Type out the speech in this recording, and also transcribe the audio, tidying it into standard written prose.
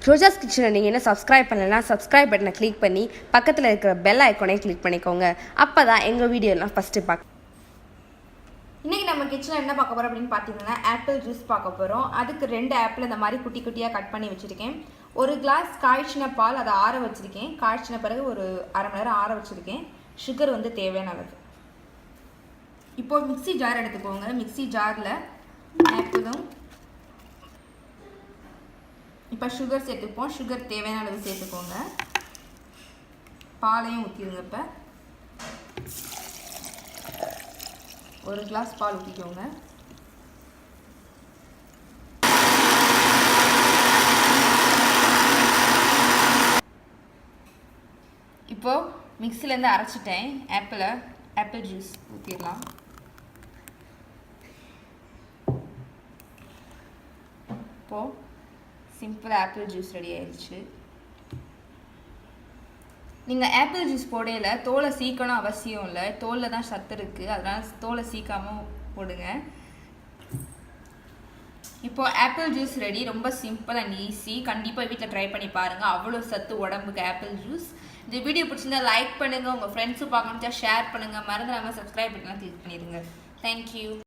ரோஜாஸ் கிச்சனை நீங்கள் என்ன சப்ஸ்கிரைப் பண்ணலைன்னா சப்ஸ்கிரைப் பட்டனை கிளிக் பண்ணி பக்கத்தில் இருக்கிற பெல் ஐக்கானே கிளிக் பண்ணிக்கோங்க. அப்போ தான் எங்கள் வீடியோலாம் ஃபஸ்ட்டு பார்க்க. இன்றைக்கி நம்ம கிச்சனில் என்ன பார்க்க போகிறோம் அப்படின்னு பார்த்தீங்கன்னா ஆப்பிள் ஜூஸ் பார்க்க போகிறோம். அதுக்கு 2 ஆப்பிள் இந்த மாதிரி குட்டி குட்டியாக கட் பண்ணி வச்சுருக்கேன். ஒரு கிளாஸ் காய்ச்சின பால் அதை ஆற வச்சுருக்கேன். காய்ச்சின பிறகு ஒரு அரை மணி நேரம் ஆற வச்சுருக்கேன். சுகர் வந்து தேவையான அளவு. இப்போது மிக்ஸி ஜார் எடுத்துக்கோங்க. மிக்ஸி ஜாரில் ஆப்பிளும் இப்போ சுகர் சேர்த்துப்போம். சுகர் தேவையான அளவு சேர்த்துக்கோங்க. பாலையும் ஊற்றிடுங்க. இப்போ ஒரு கிளாஸ் பால் ஊற்றிக்கோங்க. இப்போது மிக்ஸிலேருந்து அரைச்சிட்டேன் ஆப்பிள் ஜூஸ் ஊற்றிடலாம். இப்போது சிம்பிள் ஆப்பிள் ஜூஸ் ரெடி ஆயிடுச்சு. நீங்கள் ஆப்பிள் ஜூஸ் போடையில் தோலை சீக்கணும் அவசியம் இல்லை. தோலில் தான் சத்து இருக்குது, அதனால் தோலை சீக்காமல் போடுங்க. இப்போது ஆப்பிள் ஜூஸ் ரெடி. ரொம்ப சிம்பிள் அண்ட் ஈஸி. கண்டிப்பாக வீட்டில் ட்ரை பண்ணி பாருங்கள். அவ்வளோ சத்து உடம்புக்கு ஆப்பிள் ஜூஸ். இந்த வீடியோ பிடிச்சிருந்தா லைக் பண்ணுங்கள். உங்கள் ஃப்ரெண்ட்ஸும் பார்க்கணுச்சா ஷேர் பண்ணுங்கள். மறந்துடாமல் சப்ஸ்கிரைப் பண்ணலாம் கிளிக் பண்ணிடுங்க. தேங்க்யூ.